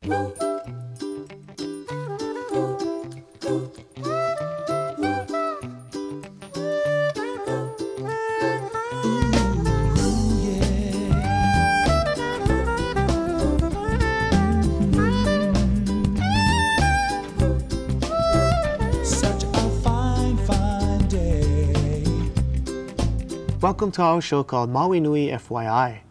Welcome to our show called Maui Nui FYI.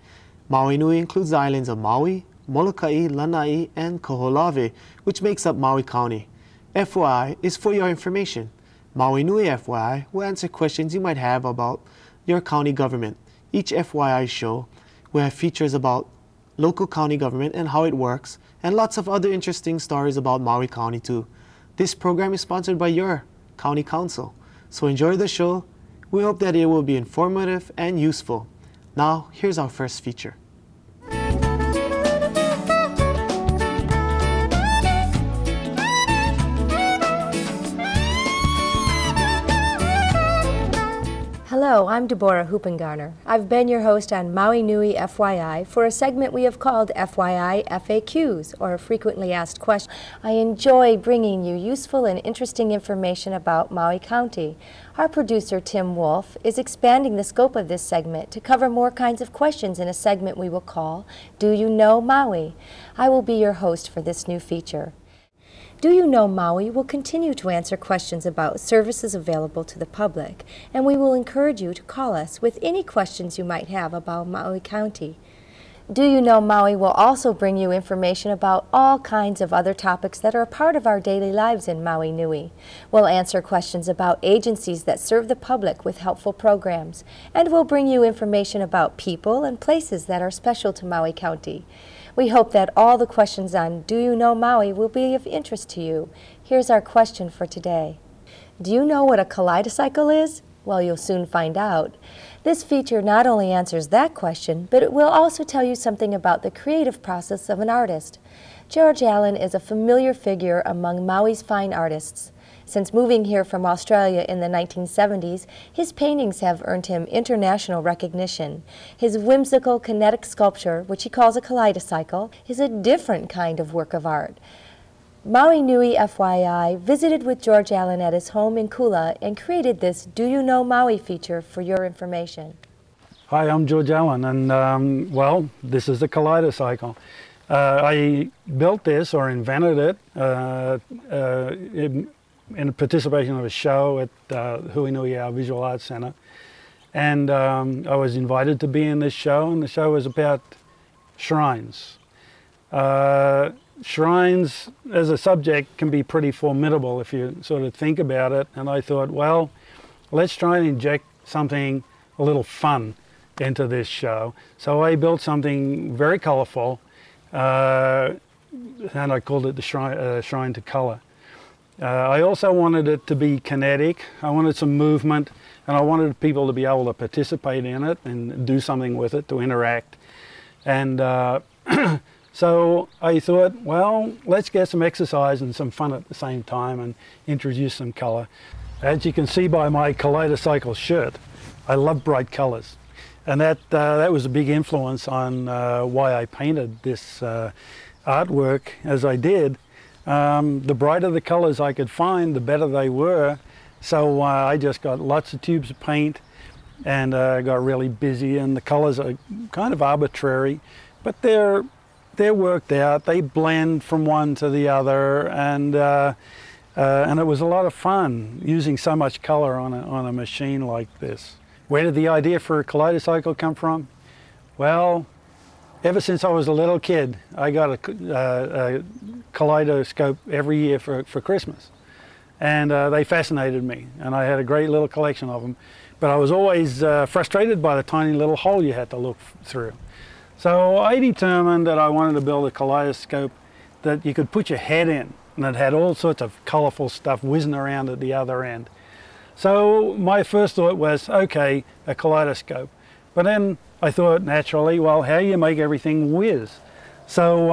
Maui Nui includes the islands of Maui, Molokai, Lanai, and Kaho'olawe, which makes up Maui County. FYI is for your information. Maui Nui FYI will answer questions you might have about your county government. Each FYI show will have features about local county government and how it works, and lots of other interesting stories about Maui County too. This program is sponsored by your county council, so enjoy the show. We hope that it will be informative and useful. Now, here's our first feature. Hello, I'm Deborah Hoopengarner. I've been your host on Maui Nui FYI for a segment we have called FYI FAQs, or Frequently Asked Questions. I enjoy bringing you useful and interesting information about Maui County. Our producer, Tim Wolfe, is expanding the scope of this segment to cover more kinds of questions in a segment we will call Do You Know Maui? I will be your host for this new feature. Do You Know Maui will continue to answer questions about services available to the public, and we will encourage you to call us with any questions you might have about Maui County. Do You Know Maui will also bring you information about all kinds of other topics that are a part of our daily lives in Maui Nui. We'll answer questions about agencies that serve the public with helpful programs, and we'll bring you information about people and places that are special to Maui County. We hope that all the questions on Do You Know Maui will be of interest to you. Here's our question for today. Do you know what a kaleidacycle is? Well, you'll soon find out. This feature not only answers that question, but it will also tell you something about the creative process of an artist. George Allen is a familiar figure among Maui's fine artists. Since moving here from Australia in the 1970s, his paintings have earned him international recognition. His whimsical kinetic sculpture, which he calls a kaleidacycle, is a different kind of work of art. Maui Nui FYI visited with George Allen at his home in Kula and created this Do You Know Maui feature for your information. Hi, I'm George Allen, and well, this is the kaleidacycle. I built this, or invented it, in participation of a show at Hui Nui, our Visual Arts Centre. And I was invited to be in this show, and the show was about shrines. Shrines as a subject can be pretty formidable if you sort of think about it, and I thought, well, let's try and inject something a little fun into this show. So I built something very colourful, and I called it the Shrine to Colour. I also wanted it to be kinetic. I wanted some movement, and I wanted people to be able to participate in it and do something with it, to interact. And so I thought, well, let's get some exercise and some fun at the same time and introduce some colour. As you can see by my Kaleidacycle shirt, I love bright colours. And that was a big influence on why I painted this artwork as I did. The brighter the colours I could find, the better they were. So I just got lots of tubes of paint and got really busy, and the colours are kind of arbitrary, but they're worked out. They blend from one to the other, and it was a lot of fun using so much colour on a machine like this. Where did the idea for a kaleidacycle come from? Well, ever since I was a little kid, I got a kaleidoscope every year for Christmas. And they fascinated me, and I had a great little collection of them. But I was always frustrated by the tiny little hole you had to look through. So I determined that I wanted to build a kaleidoscope that you could put your head in, and it had all sorts of colourful stuff whizzing around at the other end. So my first thought was, okay, a kaleidoscope. But then I thought naturally, well, how do you make everything whiz? So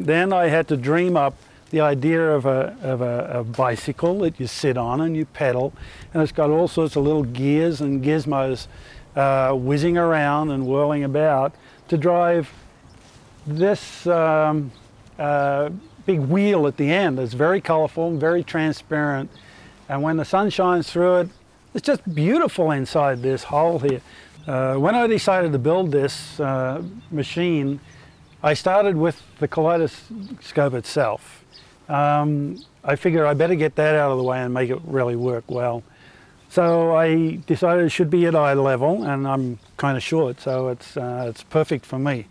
then I had to dream up the idea of a bicycle that you sit on and you pedal, and it's got all sorts of little gears and gizmos whizzing around and whirling about to drive this big wheel at the end. It's very colorful, very transparent, and when the sun shines through it, it's just beautiful inside this hole here. When I decided to build this machine, I started with the kaleidoscope itself. I figured I better get that out of the way and make it really work well. So I decided it should be at eye level, and I'm kind of short, so it's perfect for me.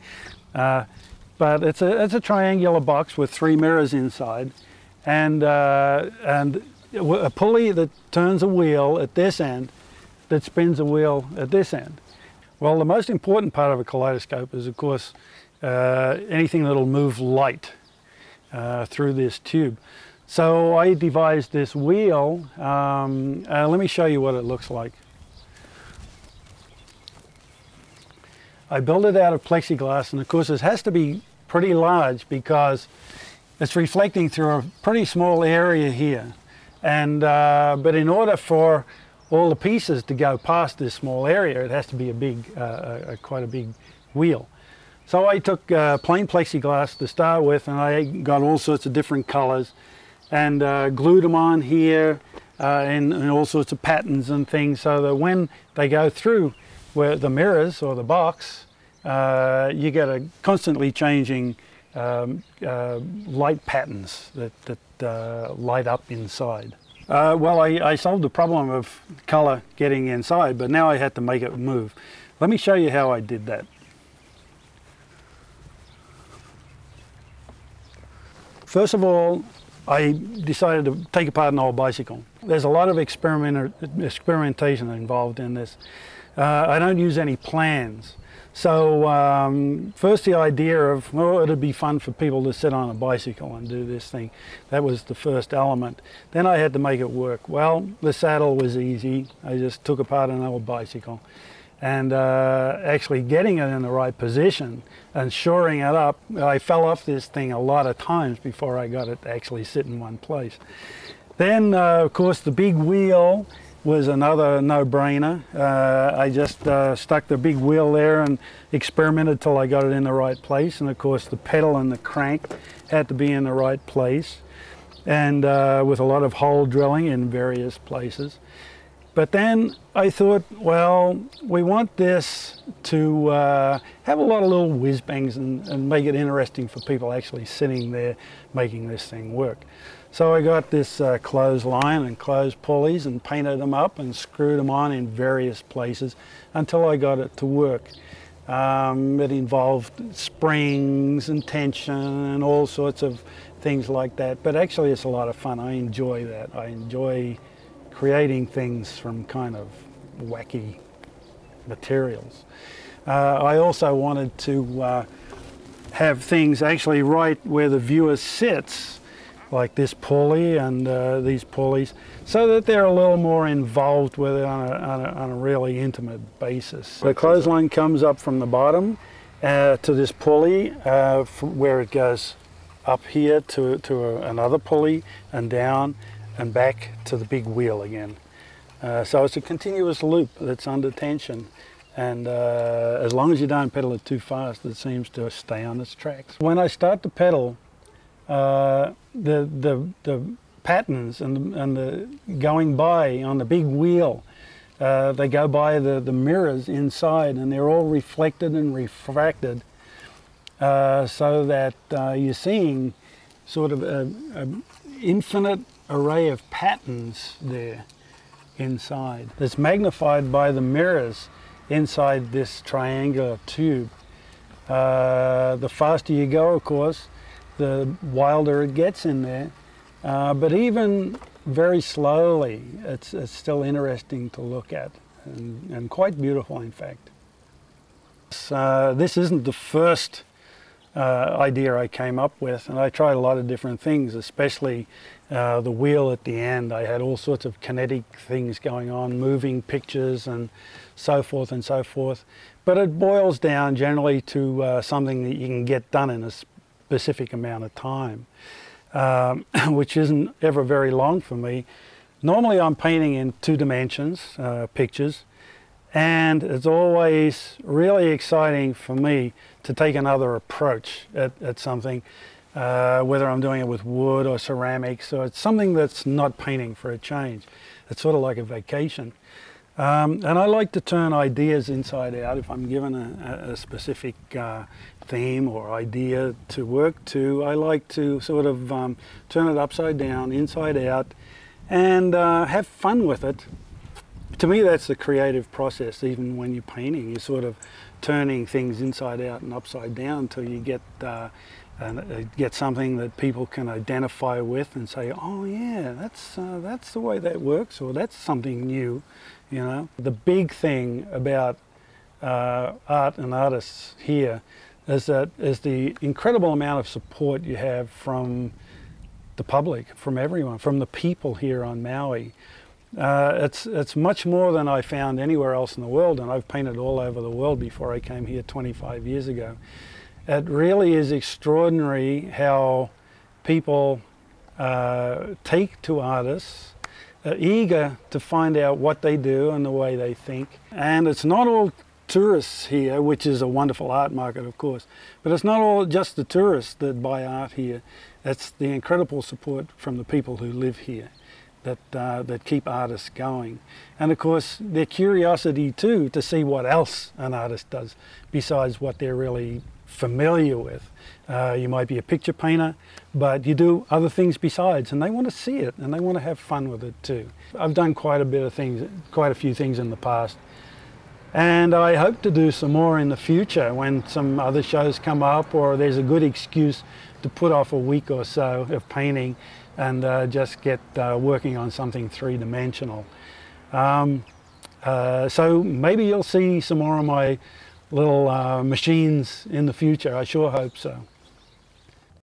But it's a triangular box with 3 mirrors inside, and a pulley that turns a wheel at this end that spins a wheel at this end. Well, the most important part of a kaleidoscope is, of course, anything that'll move light through this tube. So I devised this wheel. Let me show you what it looks like. I built it out of plexiglass, and of course it has to be pretty large because it's reflecting through a pretty small area here. And but in order for all the pieces to go past this small area, it has to be a big, quite a big wheel. So I took plain plexiglass to start with, and I got all sorts of different colors and glued them on here in all sorts of patterns and things, so that when they go through where the mirrors or the box, you get a constantly changing light patterns that light up inside. Well, I solved the problem of color getting inside, but now I had to make it move. Let me show you how I did that. First of all, I decided to take apart an old bicycle. There's a lot of experimentation involved in this. I don't use any plans. So first the idea of, well, it'd be fun for people to sit on a bicycle and do this thing. That was the first element. Then I had to make it work. Well, the saddle was easy. I just took apart an old bicycle. And actually getting it in the right position and shoring it up, I fell off this thing a lot of times before I got it to actually sit in one place. Then, of course, the big wheel was another no-brainer. I just stuck the big wheel there and experimented till I got it in the right place. And of course, the pedal and the crank had to be in the right place, and with a lot of hole drilling in various places. But then I thought, well, we want this to have a lot of little whiz-bangs and make it interesting for people actually sitting there making this thing work. So I got this clothesline and closed pulleys and painted them up and screwed them on in various places until I got it to work. It involved springs and tension and all sorts of things like that. But actually it's a lot of fun. I enjoy that. I enjoy creating things from kind of wacky materials. I also wanted to have things actually right where the viewer sits, like this pulley and these pulleys, so that they're a little more involved with it on a really intimate basis. The clothesline comes up from the bottom to this pulley where it goes up here to another pulley and down and back to the big wheel again. So it's a continuous loop that's under tension, and as long as you don't pedal it too fast, it seems to stay on its tracks. When I start to pedal, the patterns and the going by on the big wheel, they go by the mirrors inside, and they're all reflected and refracted, so that you're seeing sort of an infinite array of patterns there inside. It's magnified by the mirrors inside this triangular tube. The faster you go, of course, the wilder it gets in there. But even very slowly, it's still interesting to look at, and quite beautiful, in fact. This isn't the first idea I came up with, and I tried a lot of different things, especially the wheel at the end. I had all sorts of kinetic things going on, moving pictures and so forth and so forth. But it boils down generally to something that you can get done in a specific amount of time, which isn't ever very long for me. Normally I'm painting in 2 dimensions, pictures, and it's always really exciting for me to take another approach at something. whether I'm doing it with wood or ceramics, or it's something that's not painting for a change. It's sort of like a vacation. And I like to turn ideas inside out. If I'm given a specific theme or idea to work to, I like to sort of turn it upside down, inside out, and have fun with it. To me, that's the creative process. Even when you're painting, you're sort of turning things inside out and upside down until you get something that people can identify with and say, oh yeah, that's the way that works, or that's something new, you know. The big thing about art and artists here is the incredible amount of support you have from the public, from everyone, from the people here on Maui. It's much more than I found anywhere else in the world, and I've painted all over the world before I came here 25 years ago. It really is extraordinary how people take to artists, are eager to find out what they do and the way they think. And it's not all tourists here, which is a wonderful art market, of course, but it's not all just the tourists that buy art here. It's the incredible support from the people who live here that keep artists going. And of course, their curiosity too to see what else an artist does besides what they're really familiar with. You might be a picture painter, but you do other things besides, and they want to see it and they want to have fun with it too. I've done quite a few things in the past, and I hope to do some more in the future when some other shows come up, or there's a good excuse to put off a week or so of painting and just get working on something three-dimensional. So maybe you'll see some more of my little machines in the future. I sure hope so.